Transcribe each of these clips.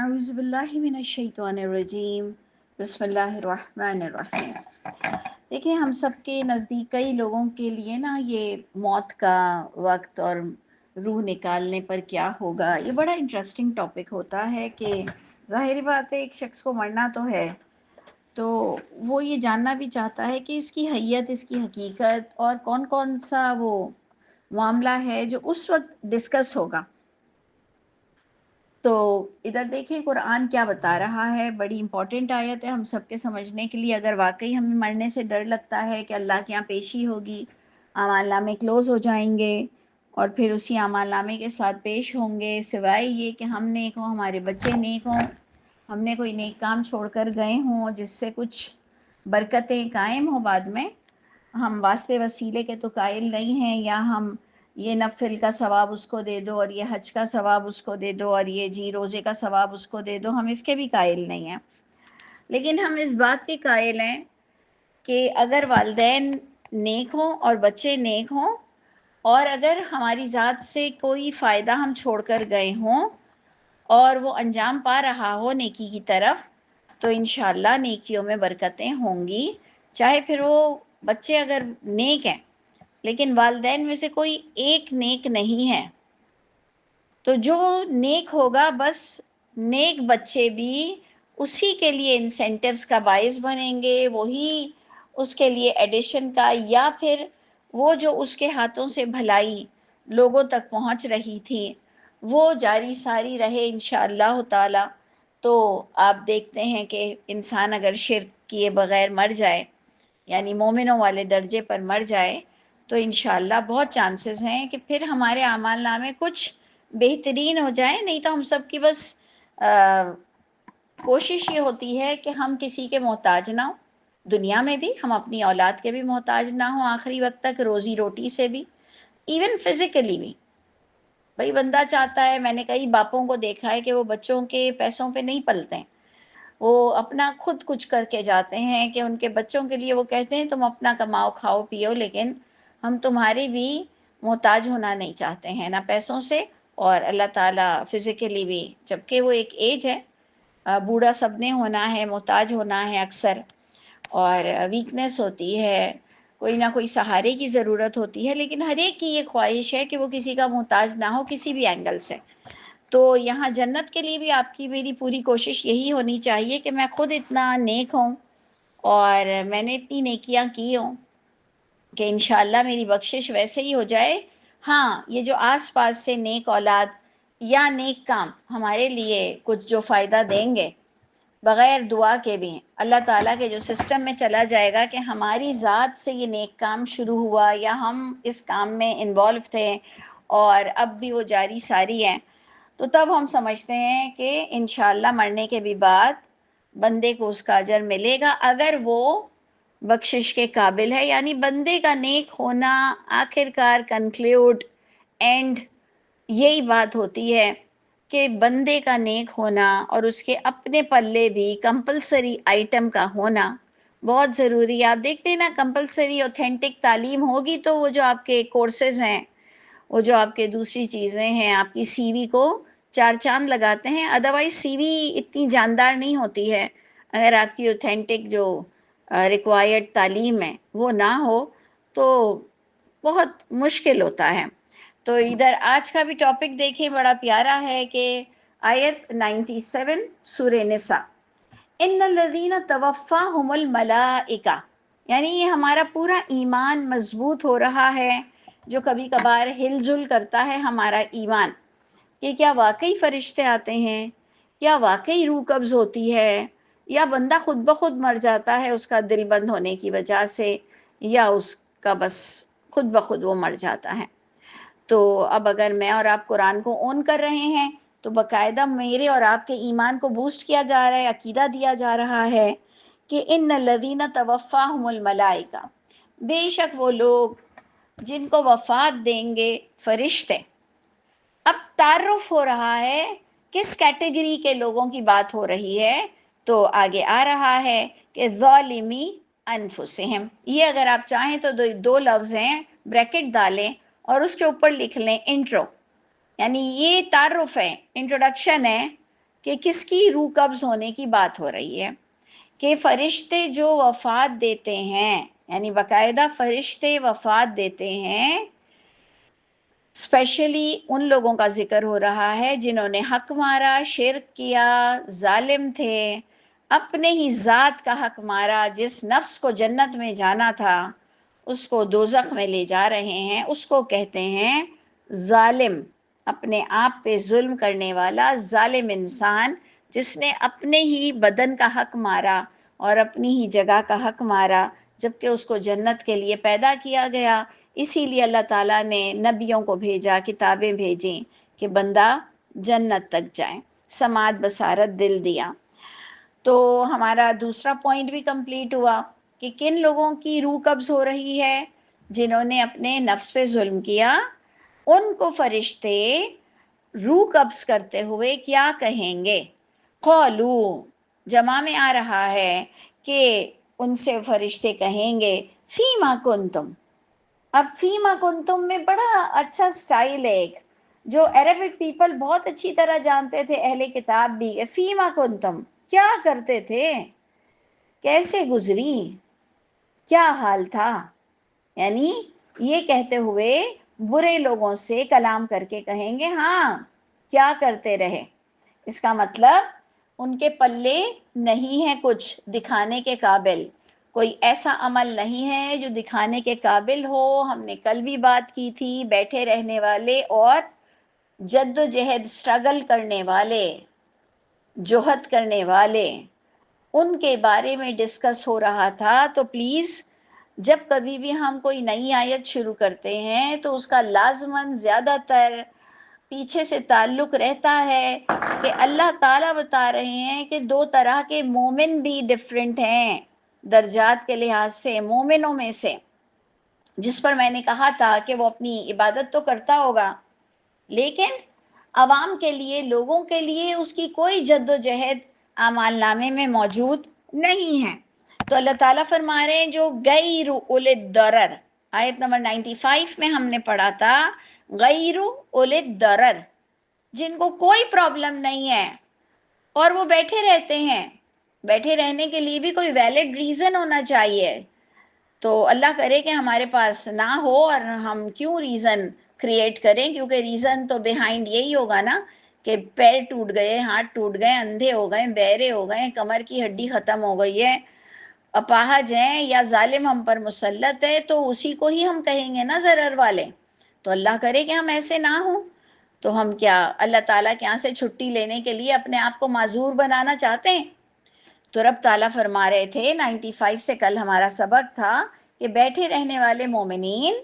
اعوذ باللہ من الشیطان الرجیم بسم اللہ الرحمن الرحیم۔ دیکھیں، ہم سب کے نزدیک کئی لوگوں کے لیے نا یہ موت کا وقت اور روح نکالنے پر کیا ہوگا، یہ بڑا انٹرسٹنگ ٹاپک ہوتا ہے کہ ظاہری بات ہے ایک شخص کو مرنا تو ہے، تو وہ یہ جاننا بھی چاہتا ہے کہ اس کی حیت، اس کی حقیقت اور کون کون سا وہ معاملہ ہے جو اس وقت ڈسکس ہوگا۔ تو ادھر دیکھیں قرآن کیا بتا رہا ہے، بڑی امپورٹنٹ آیت ہے ہم سب کے سمجھنے کے لیے۔ اگر واقعی ہمیں مرنے سے ڈر لگتا ہے کہ اللہ کے یہاں پیشی ہوگی، اعمال نامے کلوز ہو جائیں گے اور پھر اسی اعمال نامے کے ساتھ پیش ہوں گے، سوائے یہ کہ ہم نیک ہوں، ہمارے بچے نیک ہوں، ہم نے کوئی نیک کام چھوڑ کر گئے ہوں جس سے کچھ برکتیں قائم ہوں بعد میں، ہم واسطے وسیلے کے تو قائل نہیں ہیں، یا ہم یہ نفل کا ثواب اس کو دے دو اور یہ حج کا ثواب اس کو دے دو اور یہ روزے کا ثواب اس کو دے دو، ہم اس کے بھی قائل نہیں ہیں۔ لیکن ہم اس بات کے قائل ہیں کہ اگر والدین نیک ہوں اور بچے نیک ہوں، اور اگر ہماری ذات سے کوئی فائدہ ہم چھوڑ کر گئے ہوں اور وہ انجام پا رہا ہو نیکی کی طرف، تو انشاءاللہ نیکیوں میں برکتیں ہوں گی، چاہے پھر وہ بچے اگر نیک ہیں لیکن والدین میں سے کوئی ایک نیک نہیں ہے، تو جو نیک ہوگا بس نیک بچے بھی اسی کے لیے انسینٹیوز کا باعث بنیں گے، وہی اس کے لیے ایڈیشن کا، یا پھر وہ جو اس کے ہاتھوں سے بھلائی لوگوں تک پہنچ رہی تھی وہ جاری ساری رہے انشاءاللہ تعالی۔ تو آپ دیکھتے ہیں کہ انسان اگر شرک کیے بغیر مر جائے، یعنی مومنوں والے درجے پر مر جائے، تو انشاءاللہ بہت چانسز ہیں کہ پھر ہمارے اعمال نامے کچھ بہترین ہو جائیں۔ نہیں تو ہم سب کی بس کوشش یہ ہوتی ہے کہ ہم کسی کے محتاج نہ ہوں، دنیا میں بھی ہم اپنی اولاد کے بھی محتاج نہ ہوں، آخری وقت تک روزی روٹی سے بھی، ایون فزیکلی بھی۔ بھئی بندہ چاہتا ہے، میں نے کئی باپوں کو دیکھا ہے کہ وہ بچوں کے پیسوں پہ نہیں پلتے ہیں، وہ اپنا خود کچھ کر کے جاتے ہیں کہ ان کے بچوں کے لیے وہ کہتے ہیں تم اپنا کماؤ کھاؤ پیو، لیکن ہم تمہاری بھی محتاج ہونا نہیں چاہتے ہیں، نہ پیسوں سے اور اللہ تعالیٰ فزیکلی بھی، جبکہ وہ ایک ایج ہے، بوڑھا سب نے ہونا ہے، محتاج ہونا ہے اکثر، اور ویکنس ہوتی ہے، کوئی نہ کوئی سہارے کی ضرورت ہوتی ہے، لیکن ہر ایک کی یہ خواہش ہے کہ وہ کسی کا محتاج نہ ہو کسی بھی اینگل سے۔ تو یہاں جنت کے لیے بھی آپ کی میری پوری کوشش یہی ہونی چاہیے کہ میں خود اتنا نیک ہوں اور میں نے اتنی نیکیاں کی ہوں کہ انشاءاللہ میری بخشش ویسے ہی ہو جائے۔ ہاں، یہ جو آس پاس سے نیک اولاد یا نیک کام ہمارے لیے کچھ جو فائدہ دیں گے بغیر دعا کے بھی، اللہ تعالیٰ کے جو سسٹم میں چلا جائے گا کہ ہماری ذات سے یہ نیک کام شروع ہوا یا ہم اس کام میں انوالو تھے اور اب بھی وہ جاری ساری ہیں، تو تب ہم سمجھتے ہیں کہ انشاءاللہ مرنے کے بھی بعد بندے کو اس کا اجر ملے گا اگر وہ بخشش کے قابل ہے۔ یعنی بندے کا نیک ہونا آخر کار کنکلیوڈ اینڈ یہی بات ہوتی ہے کہ بندے کا نیک ہونا اور اس کے اپنے پلے بھی کمپلسری آئٹم کا ہونا بہت ضروری ہے۔ آپ دیکھتے ہیں نا، کمپلسری اوتھینٹک تعلیم ہوگی تو وہ جو آپ کے کورسز ہیں، وہ جو آپ کے دوسری چیزیں ہیں، آپ کی سی وی کو چار چاند لگاتے ہیں، ادروائز سی وی اتنی جاندار نہیں ہوتی ہے اگر آپ کی اوتھینٹک جو ریکوائرڈ تعلیم ہے وہ نہ ہو، تو بہت مشکل ہوتا ہے۔ تو ادھر آج کا بھی ٹاپک دیکھیں، بڑا پیارا ہے کہ آیت 97 سورہ نساء، ان الذین توفاہم الملائکہ، یعنی یہ ہمارا پورا ایمان مضبوط ہو رہا ہے، جو کبھی کبھار ہل جل کرتا ہے ہمارا ایمان کہ کیا واقعی فرشتے آتے ہیں، کیا واقعی روح قبض ہوتی ہے، یا بندہ خود بخود مر جاتا ہے اس کا دل بند ہونے کی وجہ سے، یا اس کا بس خود بخود وہ مر جاتا ہے۔ تو اب اگر میں اور آپ قرآن کو اون کر رہے ہیں تو باقاعدہ میرے اور آپ کے ایمان کو بوسٹ کیا جا رہا ہے، عقیدہ دیا جا رہا ہے کہ ان الذین توفاہم الملائکہ، بے شک وہ لوگ جن کو وفات دیں گے فرشتے۔ اب تعارف ہو رہا ہے کس کیٹیگری کے لوگوں کی بات ہو رہی ہے، تو آگے آ رہا ہے کہ ظالمی انفسہم، یہ اگر آپ چاہیں تو دو لفظ ہیں، بریکٹ ڈالیں اور اس کے اوپر لکھ لیں انٹرو، یعنی یہ تعارف ہے، انٹروڈکشن ہے کہ کس کی روح قبض ہونے کی بات ہو رہی ہے، کہ فرشتے جو وفات دیتے ہیں، یعنی باقاعدہ فرشتے وفات دیتے ہیں، اسپیشلی ان لوگوں کا ذکر ہو رہا ہے جنہوں نے حق مارا، شرک کیا، ظالم تھے، اپنے ہی ذات کا حق مارا، جس نفس کو جنت میں جانا تھا اس کو دوزخ میں لے جا رہے ہیں، اس کو کہتے ہیں ظالم، اپنے آپ پہ ظلم کرنے والا ظالم انسان، جس نے اپنے ہی بدن کا حق مارا اور اپنی ہی جگہ کا حق مارا، جبکہ اس کو جنت کے لیے پیدا کیا گیا۔ اسی لیے اللہ تعالیٰ نے نبیوں کو بھیجا، کتابیں بھیجیں کہ بندہ جنت تک جائیں، سماعت بصارت دل دیا۔ تو ہمارا دوسرا پوائنٹ بھی کمپلیٹ ہوا کہ کن لوگوں کی روح قبض ہو رہی ہے، جنہوں نے اپنے نفس پہ ظلم کیا، ان کو فرشتے روح قبض کرتے ہوئے کیا کہیں گے؟ قولو، جمع میں آ رہا ہے کہ ان سے فرشتے کہیں گے فیما کنتم۔ اب فیما کنتم میں بڑا اچھا سٹائل ہے ایک، جو عربک پیپل بہت اچھی طرح جانتے تھے، اہل کتاب بھی، کہ فیما کنتم کیا کرتے تھے، کیسے گزری، کیا حال تھا، یعنی یہ کہتے ہوئے برے لوگوں سے کلام کر کے کہیں گے ہاں کیا کرتے رہے۔ اس کا مطلب ان کے پلے نہیں ہے کچھ دکھانے کے قابل، کوئی ایسا عمل نہیں ہے جو دکھانے کے قابل ہو۔ ہم نے کل بھی بات کی تھی، بیٹھے رہنے والے اور جد و جہد اسٹرگل کرنے والے، جوہد کرنے والے، ان کے بارے میں ڈسکس ہو رہا تھا۔ تو پلیز جب کبھی بھی ہم کوئی نئی آیت شروع کرتے ہیں تو اس کا لازماً زیادہ تر پیچھے سے تعلق رہتا ہے کہ اللہ تعالیٰ بتا رہے ہیں کہ دو طرح کے مومن بھی ڈفرینٹ ہیں درجات کے لحاظ سے، مومنوں میں سے، جس پر میں نے کہا تھا کہ وہ اپنی عبادت تو کرتا ہوگا لیکن عوام کے لیے، لوگوں کے لیے اس کی کوئی جد و جہد اعمال نامے میں موجود نہیں ہے۔ تو اللہ تعالیٰ فرما رہے ہیں جو غیر اول الضرر، آیت نمبر 95 میں ہم نے پڑھا تھا غیر اول الضرر، جن کو کوئی پرابلم نہیں ہے اور وہ بیٹھے رہتے ہیں۔ بیٹھے رہنے کے لیے بھی کوئی ویلڈ ریزن ہونا چاہیے، تو اللہ کرے کہ ہمارے پاس نہ ہو اور ہم کیوں ریزن کریٹ کریں، کیونکہ ریزن تو بیہائنڈ یہی ہوگا نا کہ پیر ٹوٹ گئے، ہاتھ ٹوٹ گئے، اندھے ہو گئے، بہرے ہو گئے، کمر کی ہڈی ختم ہو گئی ہے، اپاہج ہیں، یا ظالم ہم پر مسلط ہے، تو اسی کو ہی ہم کہیں گے نا ضرر والے۔ تو اللہ کرے کہ ہم ایسے نہ ہوں، تو ہم کیا اللہ تعالیٰ کے یہاں سے چھٹی لینے کے لیے اپنے آپ کو معذور بنانا چاہتے ہیں؟ تو رب تعالیٰ فرما رہے تھے 95 سے کل ہمارا سبق تھا کہ بیٹھے رہنے والے مومنین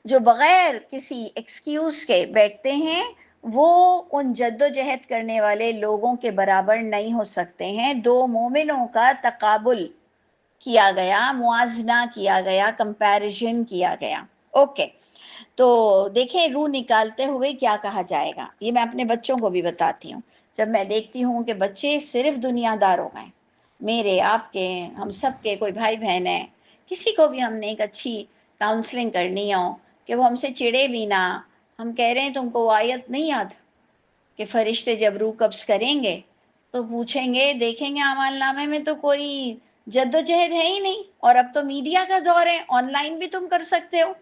جو بغیر کسی ایکسکیوز کے بیٹھتے ہیں، وہ ان جد و جہد کرنے والے لوگوں کے برابر نہیں ہو سکتے ہیں۔ دو مومنوں کا تقابل کیا گیا، موازنہ کیا گیا، کمپیریزن کیا گیا۔ اوکے، تو دیکھیں روح نکالتے ہوئے کیا کہا جائے گا، یہ میں اپنے بچوں کو بھی بتاتی ہوں۔ جب میں دیکھتی ہوں کہ بچے صرف دنیا دار ہو گئے، میرے، آپ کے، ہم سب کے، کوئی بھائی بہن ہے، کسی کو بھی ہم نے ایک اچھی کاؤنسلنگ کرنی ہو کہ وہ ہم سے چڑے بھی نہ، ہم کہہ رہے ہیں تم کو وہ آیت نہیں یاد کہ فرشتے جب روح قبض کریں گے تو پوچھیں گے، دیکھیں گے اعمال نامے میں تو کوئی جد و جہد ہے ہی نہیں، اور اب تو میڈیا کا دور ہے، آن لائن بھی تم کر سکتے ہو۔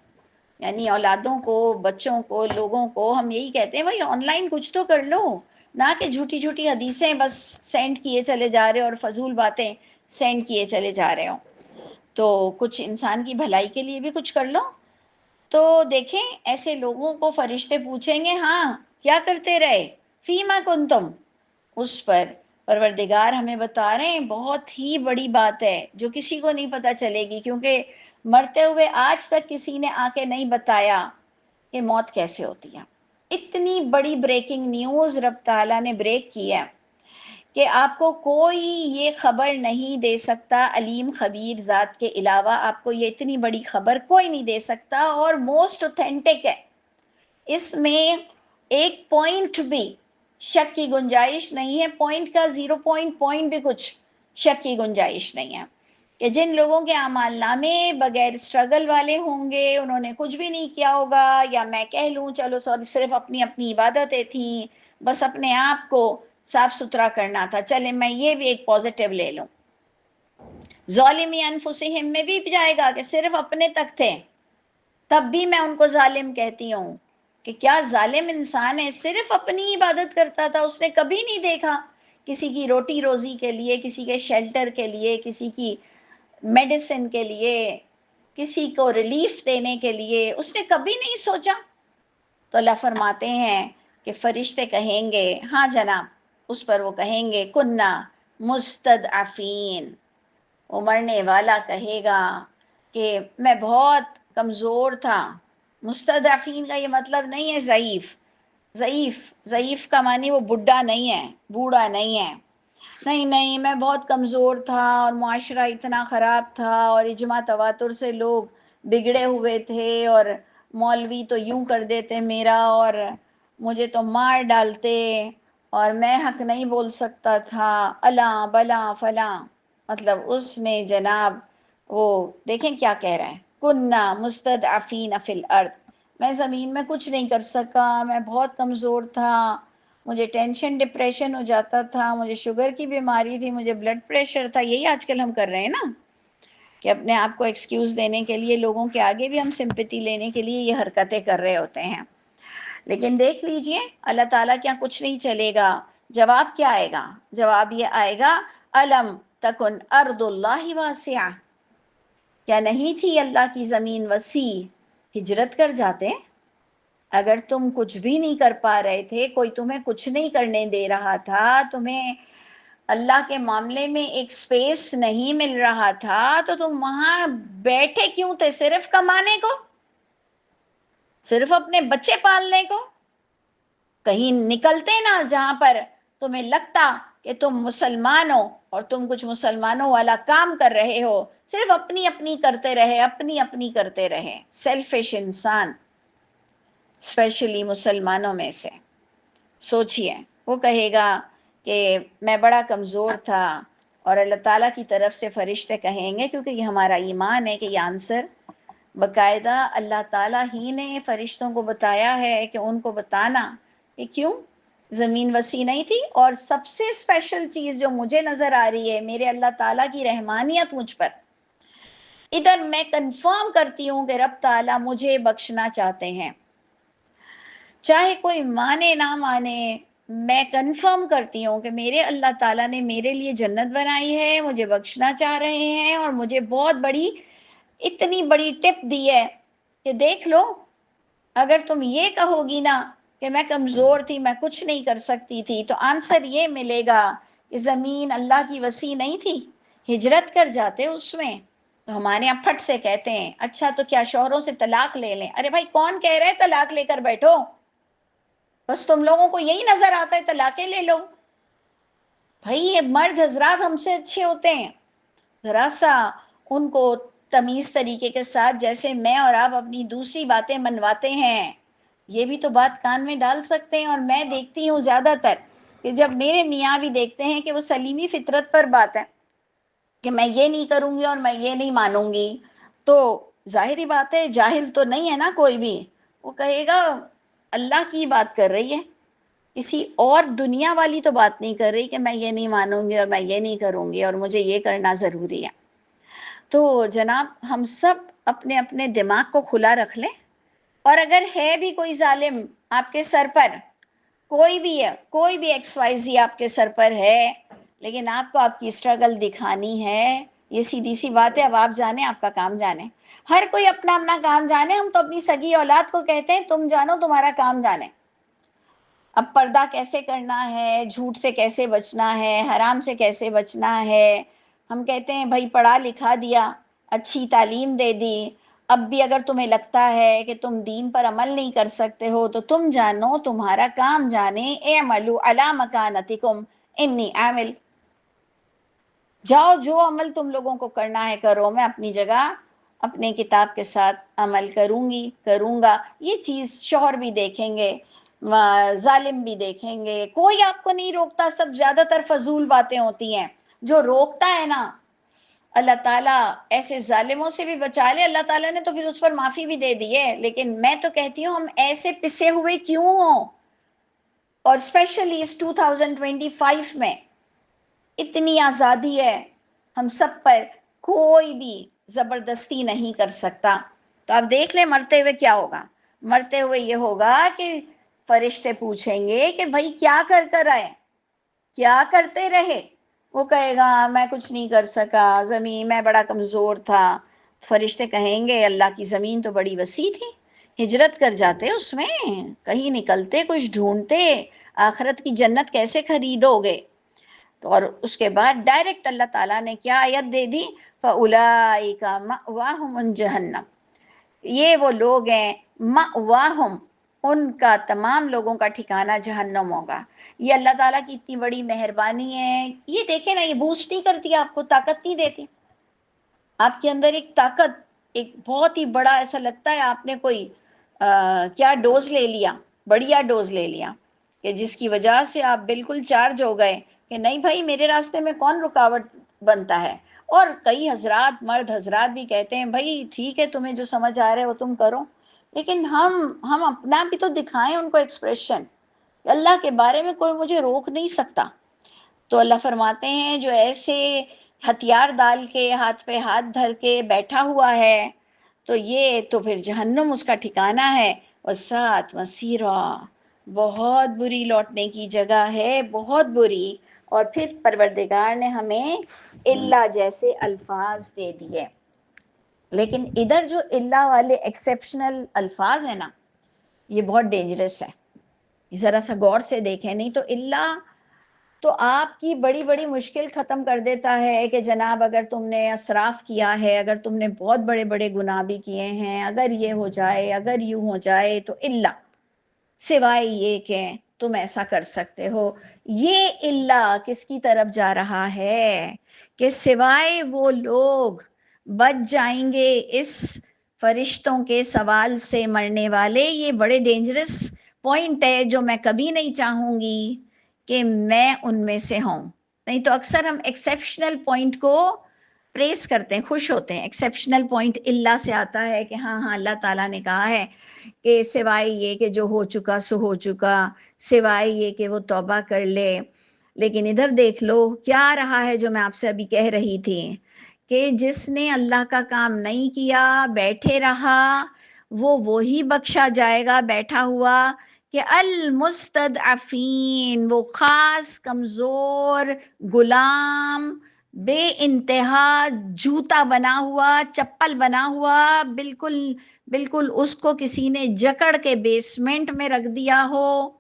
یعنی اولادوں کو، بچوں کو، لوگوں کو ہم یہی کہتے ہیں بھائی آن لائن کچھ تو کر لو، نہ کہ جھوٹی جھوٹی حدیثیں بس سینڈ کیے چلے جا رہے ہو اور فضول باتیں سینڈ کیے چلے جا رہے ہو، تو کچھ انسان کی بھلائی کے لیے بھی کچھ کر لو۔ تو دیکھیں ایسے لوگوں کو فرشتے پوچھیں گے ہاں کیا کرتے رہے، فیما کنتم، اس پر پروردگار ہمیں بتا رہے ہیں بہت ہی بڑی بات ہے جو کسی کو نہیں پتہ چلے گی، کیونکہ مرتے ہوئے آج تک کسی نے آ کے نہیں بتایا کہ موت کیسے ہوتی ہے۔ اتنی بڑی بریکنگ نیوز رب تعالیٰ نے بریک کی ہے کہ آپ کو کوئی یہ خبر نہیں دے سکتا، علیم خبیر ذات کے علاوہ آپ کو یہ اتنی بڑی خبر کوئی نہیں دے سکتا، اور موسٹ اوتھینٹک ہے۔ اس میں ایک پوائنٹ بھی شک کی گنجائش نہیں ہے، پوائنٹ کا 0 بھی کچھ شک کی گنجائش نہیں ہے کہ جن لوگوں کے اعمال نامے بغیر اسٹرگل والے ہوں گے، انہوں نے کچھ بھی نہیں کیا ہوگا، یا میں کہہ لوں چلو صرف اپنی اپنی عبادتیں تھیں، بس اپنے آپ کو صاف ستھرا کرنا تھا. چلے میں یہ بھی ایک پازیٹیو لے لوں. ظالمی انفسہم میں بھی جائے گا کہ صرف اپنے تک تھے, تب بھی میں ان کو ظالم کہتی ہوں کہ کیا ظالم انسان ہے, صرف اپنی عبادت کرتا تھا, اس نے کبھی نہیں دیکھا کسی کی روٹی روزی کے لیے, کسی کے شیلٹر کے لیے, کسی کی میڈیسن کے لیے, کسی کو ریلیف دینے کے لیے اس نے کبھی نہیں سوچا. تو اللہ فرماتے ہیں کہ فرشتے کہیں گے ہاں جناب, اس پر وہ کہیں گے کننا مستضعفین, وہ مرنے والا کہے گا کہ میں بہت کمزور تھا. مستضعفین کا یہ مطلب نہیں ہے ضعیف. ضعیف کا معنی وہ بڈھا نہیں ہے, بوڑھا نہیں ہے. نہیں, میں بہت کمزور تھا اور معاشرہ اتنا خراب تھا اور اجماع تواتر سے لوگ بگڑے ہوئے تھے, اور مولوی تو یوں کر دیتے میرا, اور مجھے تو مار ڈالتے, اور میں حق نہیں بول سکتا تھا, الاں بلاں فلاں. مطلب اس نے جناب وہ دیکھیں کیا کہہ رہا ہے, کننا مستضعفین فی الارض, میں زمین میں کچھ نہیں کر سکا, میں بہت کمزور تھا, مجھے ٹینشن ڈپریشن ہو جاتا تھا, مجھے شوگر کی بیماری تھی, مجھے بلڈ پریشر تھا. یہی آج کل ہم کر رہے ہیں نا, کہ اپنے آپ کو ایکسکیوز دینے کے لیے, لوگوں کے آگے بھی ہم سمپیتی لینے کے لیے یہ حرکتیں کر رہے ہوتے ہیں. لیکن دیکھ لیجئے اللہ تعالیٰ کیا کچھ نہیں چلے گا. جواب کیا آئے گا؟ جواب یہ آئے گا الم تکن ارض اللہ واسعہ, کیا نہیں تھی اللہ کی زمین وسیع, ہجرت کر جاتے. اگر تم کچھ بھی نہیں کر پا رہے تھے, کوئی تمہیں کچھ نہیں کرنے دے رہا تھا, تمہیں اللہ کے معاملے میں ایک سپیس نہیں مل رہا تھا, تو تم وہاں بیٹھے کیوں تھے؟ صرف کمانے کو, صرف اپنے بچے پالنے کو. کہیں نکلتے نا جہاں پر تمہیں لگتا کہ تم مسلمان ہو اور تم کچھ مسلمانوں والا کام کر رہے ہو, صرف اپنی اپنی کرتے رہے, اپنی اپنی کرتے رہے. سیلفش انسان, اسپیشلی مسلمانوں میں سے. سوچئے, وہ کہے گا کہ میں بڑا کمزور تھا, اور اللہ تعالیٰ کی طرف سے فرشتے کہیں گے, کیونکہ یہ ہمارا ایمان ہے کہ یہ آنسر باقاعدہ اللہ تعالیٰ ہی نے فرشتوں کو بتایا ہے کہ ان کو بتانا کہ کیوں زمین وسیع نہیں تھی. اور سب سے اسپیشل چیز جو مجھے نظر آ رہی ہے, میرے اللہ تعالیٰ کی رحمانیت مجھ پر, ادھر میں کنفرم کرتی ہوں کہ رب تعالیٰ مجھے بخشنا چاہتے ہیں, چاہے کوئی مانے نہ مانے. میں کنفرم کرتی ہوں کہ میرے اللہ تعالیٰ نے میرے لیے جنت بنائی ہے, مجھے بخشنا چاہ رہے ہیں, اور مجھے بہت بڑی, اتنی بڑی ٹپ دی ہے کہ دیکھ لو, اگر تم یہ کہو گی نا کہ میں کمزور تھی, میں کچھ نہیں کر سکتی تھی, تو آنسر یہ ملے گا کہ زمین اللہ کی وسیع نہیں تھی, ہجرت کر جاتے اس میں. تو ہمارے یہاں پھٹ سے کہتے ہیں اچھا تو کیا شوہروں سے طلاق لے لیں؟ ارے بھائی کون کہہ رہے طلاق لے کر بیٹھو, بس تم لوگوں کو یہی نظر آتا ہے طلاقیں لے لو. بھائی یہ مرد حضرات ہم سے اچھے ہوتے ہیں, ذرا سا ان کو تمیز طریقے کے ساتھ, جیسے میں اور آپ اپنی دوسری باتیں منواتے ہیں, یہ بھی تو بات کان میں ڈال سکتے ہیں. اور میں دیکھتی ہوں زیادہ تر کہ جب میرے میاں بھی دیکھتے ہیں کہ وہ سلیمی فطرت پر بات ہے کہ میں یہ نہیں کروں گی اور میں یہ نہیں مانوں گی, تو ظاہری بات ہے جاہل تو نہیں ہے نا کوئی بھی, وہ کہے گا اللہ کی بات کر رہی ہے, کسی اور دنیا والی تو بات نہیں کر رہی کہ میں یہ نہیں مانوں گی اور میں یہ نہیں کروں گی اور مجھے یہ کرنا ضروری ہے. تو جناب ہم سب اپنے اپنے دماغ کو کھلا رکھ لیں, اور اگر ہے بھی کوئی ظالم آپ کے سر پر, کوئی بھی ہے, کوئی بھی ایکس وائی زی آپ کے سر پر ہے, لیکن آپ کو آپ کی اسٹرگل دکھانی ہے, یہ سیدھی سی بات ہے. اب آپ جانیں, آپ کا کام جانیں, ہر کوئی اپنا اپنا کام جانے. ہم تو اپنی سگی اولاد کو کہتے ہیں تم جانو تمہارا کام جانے. اب پردہ کیسے کرنا ہے, جھوٹ سے کیسے بچنا ہے, حرام سے کیسے بچنا ہے, ہم کہتے ہیں بھائی پڑھا لکھا دیا, اچھی تعلیم دے دی, اب بھی اگر تمہیں لگتا ہے کہ تم دین پر عمل نہیں کر سکتے ہو تو تم جانو تمہارا کام جانے. اعملوا علی مکانتکم انی عامل, جاؤ جو عمل تم لوگوں کو کرنا ہے کرو, میں اپنی جگہ اپنے کتاب کے ساتھ عمل کروں گی, کروں گا. یہ چیز شوہر بھی دیکھیں گے, ظالم بھی دیکھیں گے, کوئی آپ کو نہیں روکتا. سب زیادہ تر فضول باتیں ہوتی ہیں. جو روکتا ہے نا اللہ تعالیٰ ایسے ظالموں سے بھی بچا لے. اللہ تعالیٰ نے تو پھر اس پر معافی بھی دے دی ہے, لیکن میں تو کہتی ہوں ہم ایسے پسے ہوئے کیوں ہوں, اور اسپیشلی اس 2025 میں اتنی آزادی ہے ہم سب پر، کوئی بھی زبردستی نہیں کر سکتا. تو آپ دیکھ لیں مرتے ہوئے کیا ہوگا. مرتے ہوئے یہ ہوگا کہ فرشتے پوچھیں گے کہ بھائی کیا کر کر آئے، کیا کرتے رہے. وہ کہے گا میں کچھ نہیں کر سکا، زمین میں بڑا کمزور تھا. فرشتے کہیں گے اللہ کی زمین تو بڑی وسیع تھی، ہجرت کر جاتے اس میں، کہیں نکلتے کچھ ڈھونڈتے، آخرت کی جنت کیسے خریدو گے. تو اور اس کے بعد ڈائریکٹ اللہ تعالیٰ نے کیا آیت دے دی، فَأُولَئِكَ مَأْوَاهُمُ الجَّحَنَّمُ، یہ وہ لوگ ہیں مأواہم، ان کا تمام لوگوں کا ٹھکانہ جہنم ہوگا. یہ اللہ تعالیٰ کی اتنی بڑی مہربانی ہے. یہ دیکھیں نا، یہ بوسٹ نہیں کرتی، آپ کو طاقت نہیں دیتی. آپ کے اندر ایک طاقت، ایک بہت ہی بڑا، ایسا لگتا ہے آپ نے کوئی کیا ڈوز لے لیا، بڑھیا ڈوز لے لیا، کہ جس کی وجہ سے آپ بالکل چارج ہو گئے کہ نہیں بھائی میرے راستے میں کون رکاوٹ بنتا ہے. اور کئی حضرات، مرد حضرات بھی کہتے ہیں بھائی ٹھیک ہے تمہیں جو سمجھ آ رہا ہے وہ تم کرو، لیکن ہم اپنا بھی تو دکھائیں ان کو ایکسپریشن. اللہ کے بارے میں کوئی مجھے روک نہیں سکتا. تو اللہ فرماتے ہیں جو ایسے ہتھیار ڈال کے، ہاتھ پہ ہاتھ دھر کے بیٹھا ہوا ہے، تو یہ تو پھر جہنم اس کا ٹھکانہ ہے. وَسَاءَتْ مَصِيرًا، بہت بری لوٹنے کی جگہ ہے، بہت بری. اور پھر پروردگار نے ہمیں اللہ جیسے الفاظ دے دیے. لیکن ادھر جو اللہ والے ایکسیپشنل الفاظ ہیں نا، یہ بہت ڈینجرس ہے. ذرا سا غور سے دیکھیں. نہیں تو اللہ تو آپ کی بڑی بڑی مشکل ختم کر دیتا ہے کہ جناب اگر تم نے اسراف کیا ہے، اگر تم نے بہت بڑے بڑے گناہ بھی کیے ہیں، اگر یہ ہو جائے، اگر یوں ہو جائے، تو اللہ سوائے یہ کہ تم ایسا کر سکتے ہو. یہ اللہ کس کی طرف جا رہا ہے کہ سوائے وہ لوگ بچ جائیں گے اس فرشتوں کے سوال سے مرنے والے. یہ بڑے ڈینجرس پوائنٹ ہے جو میں کبھی نہیں چاہوں گی کہ میں ان میں سے ہوں. نہیں تو اکثر ہم ایکسیپشنل پوائنٹ کو پریس کرتے ہیں، خوش ہوتے ہیں. ایکسیپشنل پوائنٹ اللہ سے آتا ہے کہ ہاں اللہ تعالیٰ نے کہا ہے کہ سوائے یہ کہ جو ہو چکا سو ہو چکا، سوائے یہ کہ وہ توبہ کر لے. لیکن ادھر دیکھ لو کیا رہا ہے جو میں آپ سے ابھی کہہ رہی تھی، کہ جس نے اللہ کا کام نہیں کیا، بیٹھے رہا، وہی بخشا جائے گا بیٹھا ہوا. کہ المستضعفین، وہ خاص کمزور غلام، بے انتہا جوتا بنا ہوا، چپل بنا ہوا، بالکل اس کو کسی نے جکڑ کے بیسمنٹ میں رکھ دیا ہو.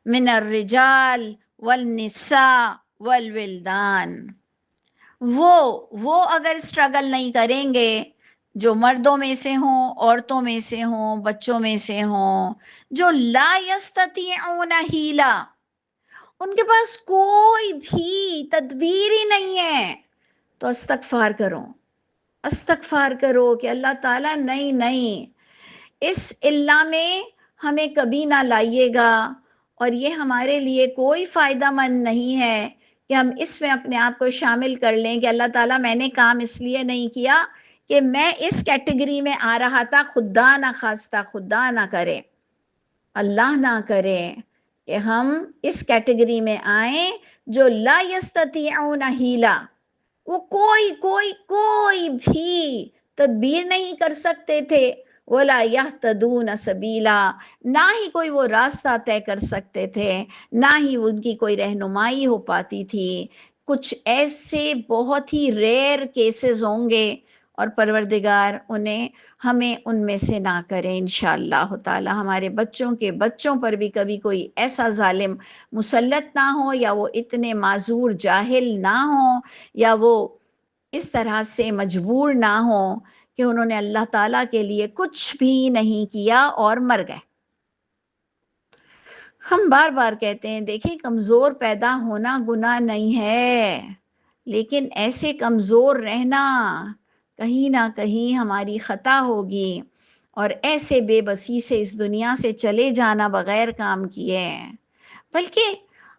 من الرجال والنساء والولدان، وہ اگر اسٹرگل نہیں کریں گے، جو مردوں میں سے ہوں، عورتوں میں سے ہوں، بچوں میں سے ہوں، جو لا یستطیعون حیلا، ان کے پاس کوئی بھی تدبیر ہی نہیں ہے، تو استغفار کرو کہ اللہ تعالیٰ نہیں اس اللہ میں ہمیں کبھی نہ لائیے گا. اور یہ ہمارے لیے کوئی فائدہ مند نہیں ہے کہ ہم اس میں اپنے آپ کو شامل کر لیں کہ اللہ تعالیٰ میں نے کام اس لیے نہیں کیا کہ میں اس کیٹیگری میں آ رہا تھا. خدا نہ خواستہ، خدا نہ کرے، اللہ نہ کرے کہ ہم اس کیٹیگری میں آئیں جو لا یستطیعون حیلا، وہ کوئی بھی تدبیر نہیں کر سکتے تھے. ولا یہتدون سبیلا، نہ ہی کوئی وہ راستہ طے کر سکتے تھے، نہ ہی ان کی کوئی رہنمائی ہو پاتی تھی. کچھ ایسے بہت ہی ریئر کیسز ہوں گے، اور پروردگار ہمیں ان میں سے نہ کریں انشاءاللہ تعالی. ہمارے بچوں کے بچوں پر بھی کبھی کوئی ایسا ظالم مسلط نہ ہو، یا وہ اتنے معذور جاہل نہ ہوں، یا وہ اس طرح سے مجبور نہ ہوں کہ انہوں نے اللہ تعالیٰ کے لیے کچھ بھی نہیں کیا اور مر گئے. ہم بار بار کہتے ہیں دیکھیں کمزور پیدا ہونا گناہ نہیں ہے، لیکن ایسے کمزور رہنا کہیں نہ کہیں ہماری خطا ہوگی، اور ایسے بے بسی سے اس دنیا سے چلے جانا بغیر کام کیے. بلکہ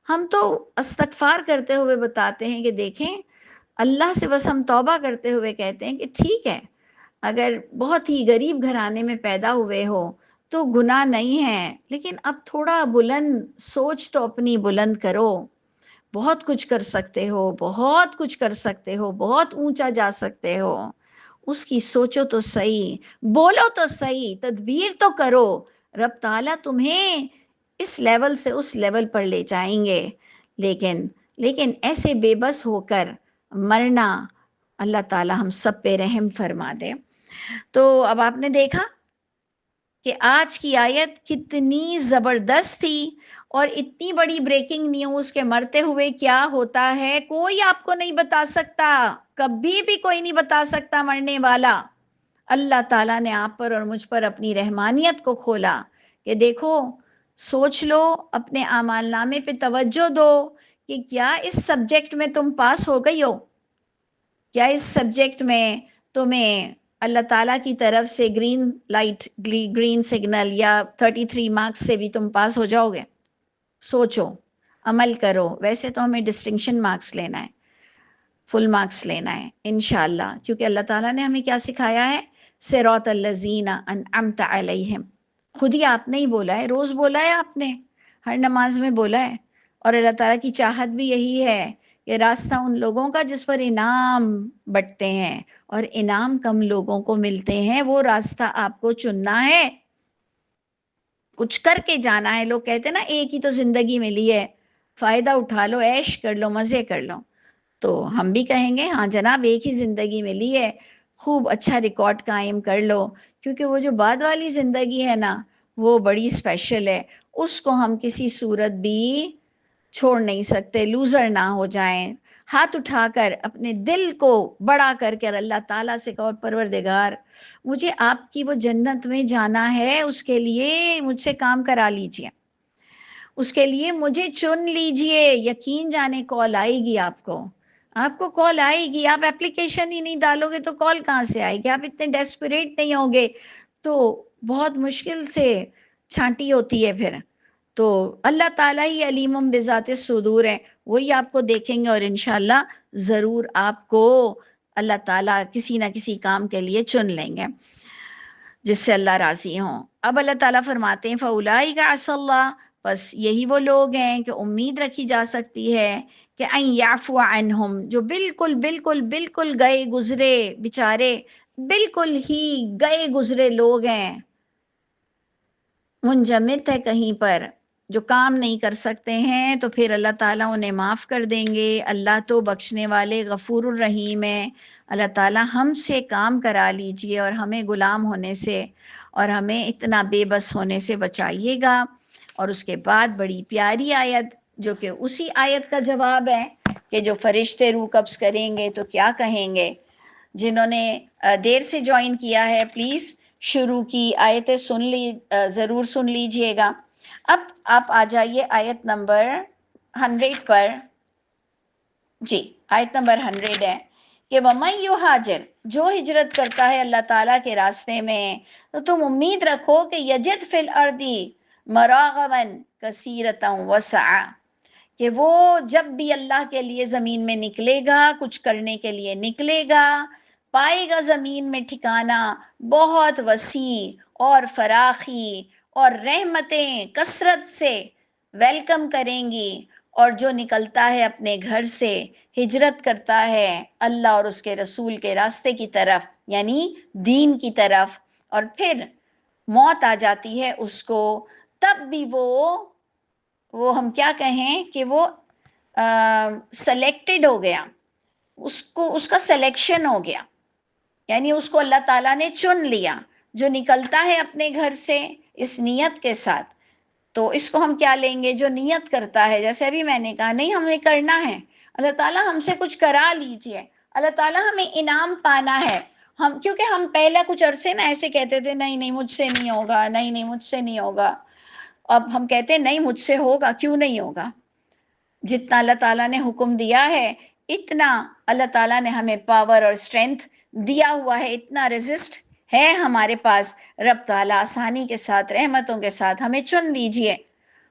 ہم تو استغفار کرتے ہوئے بتاتے ہیں کہ دیکھیں اللہ سے بس ہم توبہ کرتے ہوئے کہتے ہیں کہ ٹھیک ہے، اگر بہت ہی غریب گھرانے میں پیدا ہوئے ہو تو گناہ نہیں ہے، لیکن اب تھوڑا بلند سوچ تو اپنی بلند کرو. بہت کچھ کر سکتے ہو، بہت کچھ کر سکتے ہو، بہت اونچا جا سکتے ہو. اس کی سوچو تو صحیح، بولو تو صحیح، تدبیر تو کرو. رب تعالیٰ تمہیں اس لیول سے اس لیول پر لے جائیں گے. لیکن ایسے بے بس ہو کر مرنا، اللہ تعالیٰ ہم سب پہ رحم فرما دے. تو اب آپ نے دیکھا کہ آج کی آیت کتنی زبردست تھی، اور اتنی بڑی بریکنگ نیوز کے مرتے ہوئے کیا ہوتا ہے کوئی آپ کو نہیں بتا سکتا، کبھی بھی کوئی نہیں بتا سکتا مرنے والا. اللہ تعالیٰ نے آپ پر اور مجھ پر اپنی رحمانیت کو کھولا کہ دیکھو، سوچ لو، اپنے اعمال نامے پہ توجہ دو کہ کیا اس سبجیکٹ میں تم پاس ہو گئی ہو، کیا اس سبجیکٹ میں تمہیں اللہ تعالیٰ کی طرف سے گرین لائٹ، گرین سگنل یا 33 مارکس سے بھی تم پاس ہو جاؤ گے. سوچو، عمل کرو. ویسے تو ہمیں ڈسٹنکشن مارکس لینا ہے، فل مارکس لینا ہے انشاءاللہ، کیونکہ اللہ تعالیٰ نے ہمیں کیا سکھایا ہے؟ صراط الذین انعمت علیہم. خود ہی آپ نے ہی بولا ہے، روز بولا ہے آپ نے، ہر نماز میں بولا ہے. اور اللہ تعالیٰ کی چاہت بھی یہی ہے کہ راستہ ان لوگوں کا جس پر انعام بٹتے ہیں، اور انعام کم لوگوں کو ملتے ہیں. وہ راستہ آپ کو چننا ہے، کچھ کر کے جانا ہے. لوگ کہتے ہیں نا ایک ہی تو زندگی ملی ہے، فائدہ اٹھا لو، عیش کر لو، مزے کر لو. تو ہم بھی کہیں گے ہاں جناب، ایک ہی زندگی ملی ہے، خوب اچھا ریکارڈ قائم کر لو. کیونکہ وہ جو بعد والی زندگی ہے نا، وہ بڑی اسپیشل ہے. اس کو ہم کسی صورت بھی چھوڑ نہیں سکتے، لوزر نہ ہو جائیں. ہاتھ اٹھا کر اپنے دل کو بڑا کر کے اللہ تعالیٰ سے کہو، پروردگار مجھے آپ کی وہ جنت میں جانا ہے، اس کے لیے مجھ سے کام کرا لیجئے، اس کے لیے مجھے چن لیجئے. یقین جانے کال آئے گی آپ کو کال آئے گی. آپ اپلیکیشن ہی نہیں ڈالو گے تو کال کہاں سے آئے گی؟ آپ اتنے ڈیسپریٹ نہیں ہوگے تو بہت مشکل سے چھانٹی ہوتی ہے پھر. تو اللہ تعالیٰ ہی علیم بذات الصدور ہے، وہی آپ کو دیکھیں گے، اور انشاءاللہ ضرور آپ کو اللہ تعالیٰ کسی نہ کسی کام کے لیے چن لیں گے جس سے اللہ راضی ہوں. اب اللہ تعالیٰ فرماتے ہیں فَأُولَٰئِکَ عَسَى اللَّهُ، بس یہی وہ لوگ ہیں کہ امید رکھی جا سکتی ہے کہ اَن يَعْفُوَ عَنْهُمْ، جو بالکل گئے گزرے بیچارے، بالکل ہی گئے گزرے لوگ ہیں، منجمد ہے کہیں پر، جو کام نہیں کر سکتے ہیں، تو پھر اللہ تعالیٰ انہیں معاف کر دیں گے. اللہ تو بخشنے والے غفور الرحیم ہے. اللہ تعالیٰ ہم سے کام کرا لیجئے اور ہمیں غلام ہونے سے اور ہمیں اتنا بے بس ہونے سے بچائیے گا. اور اس کے بعد بڑی پیاری آیت جو کہ اسی آیت کا جواب ہے کہ جو فرشتے روح قبض کریں گے تو کیا کہیں گے. جنہوں نے دیر سے جوائن کیا ہے پلیز شروع کی آیتیں ضرور سن لیجئے گا. اب آپ آ جائیے آیت نمبر 100 پر. جی آیت نمبر 100 ہے کہ وَمَن يُهَاجِرْ، جو ہجرت کرتا ہے اللہ تعالیٰ کے راستے میں، تو تم امید رکھو کہ یجد فی الارض مراغما کثیرتا وسعا، کہ وہ جب بھی اللہ کے لیے زمین میں نکلے گا، کچھ کرنے کے لیے نکلے گا، پائے گا زمین میں ٹھکانہ بہت وسیع اور فراخی، اور رحمتیں کثرت سے ویلکم کریں گی. اور جو نکلتا ہے اپنے گھر سے، ہجرت کرتا ہے اللہ اور اس کے رسول کے راستے کی طرف، یعنی دین کی طرف، اور پھر موت آ جاتی ہے اس کو، تب بھی وہ ہم کیا کہیں کہ وہ سلیکٹڈ ہو گیا، اس کا سلیکشن ہو گیا، یعنی اس کو اللہ تعالیٰ نے چن لیا. جو نکلتا ہے اپنے گھر سے اس نیت کے ساتھ، تو اس کو ہم کیا لیں گے؟ جو نیت کرتا ہے، جیسے ابھی میں نے کہا نہیں ہمیں کرنا ہے، اللہ تعالیٰ ہم سے کچھ کرا لیجئے، اللہ تعالیٰ ہمیں انعام پانا ہے. کیونکہ ہم پہلے کچھ عرصے نہ ایسے کہتے تھے نہیں مجھ سے نہیں ہوگا، نہیں مجھ سے نہیں ہوگا. اب ہم کہتے ہیں نہیں مجھ سے ہوگا، کیوں نہیں ہوگا؟ جتنا اللہ تعالیٰ نے حکم دیا ہے اتنا اللہ تعالیٰ نے ہمیں پاور اور اسٹرینتھ دیا ہوا ہے، اتنا ریزسٹ ہے ہمارے پاس. رب تعالیٰ آسانی کے ساتھ، رحمتوں کے ساتھ ہمیں چن لیجئے.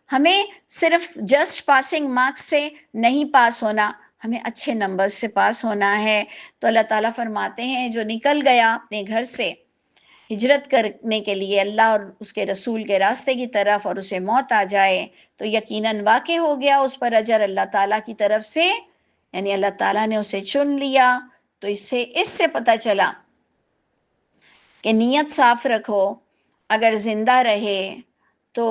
ہمیں صرف جسٹ پاسنگ مارکس سے نہیں پاس ہونا، ہمیں اچھے نمبر سے پاس ہونا ہے. تو اللہ تعالیٰ فرماتے ہیں جو نکل گیا اپنے گھر سے ہجرت کرنے کے لیے اللہ اور اس کے رسول کے راستے کی طرف اور اسے موت آ جائے تو یقیناً واقع ہو گیا اس پر اجر اللہ تعالیٰ کی طرف سے، یعنی اللہ تعالیٰ نے اسے چن لیا۔ تو اس سے پتہ چلا کہ نیت صاف رکھو، اگر زندہ رہے تو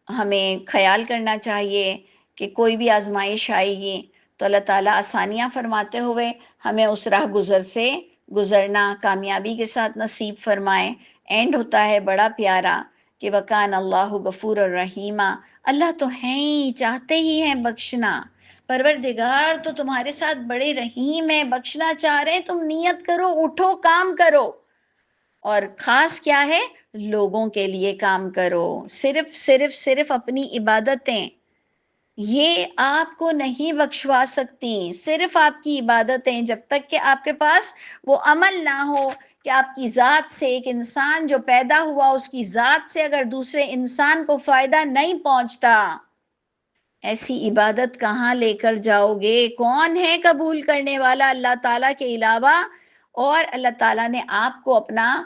ہمیں خیال کرنا چاہیے کہ کوئی بھی آزمائش آئے گی تو اللہ تعالیٰ آسانیاں فرماتے ہوئے ہمیں اس راہ گزر سے گزرنا کامیابی کے ساتھ نصیب فرمائے۔ اینڈ ہوتا ہے بڑا پیارا کہ وَكَانَ اللَّهُ غَفُورًا رَحِيمًا، اللہ تو ہیں ہی، چاہتے ہی ہیں بخشنا، پروردگار تو تمہارے ساتھ بڑے رحیم ہیں، بخشنا چاہ رہے ہیں، تم نیت کرو، اٹھو، کام کرو۔ اور خاص کیا ہے؟ لوگوں کے لیے کام کرو، صرف اپنی عبادتیں یہ آپ کو نہیں بخشوا سکتی، صرف آپ کی عبادتیں، جب تک کہ آپ کے پاس وہ عمل نہ ہو کہ آپ کی ذات سے، ایک انسان جو پیدا ہوا اس کی ذات سے اگر دوسرے انسان کو فائدہ نہیں پہنچتا، ایسی عبادت کہاں لے کر جاؤ گے؟ کون ہے قبول کرنے والا اللہ تعالیٰ کے علاوہ؟ اور اللہ تعالیٰ نے آپ کو اپنا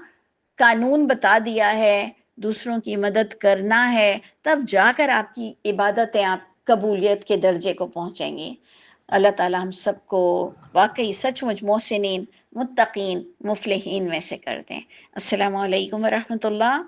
قانون بتا دیا ہے، دوسروں کی مدد کرنا ہے، تب جا کر آپ کی عبادتیں آپ قبولیت کے درجے کو پہنچیں گی۔ اللہ تعالیٰ ہم سب کو واقعی سچ مچ محسنین، متقین، مفلحین میں سے کر دیں۔ السلام علیکم ورحمۃ اللہ۔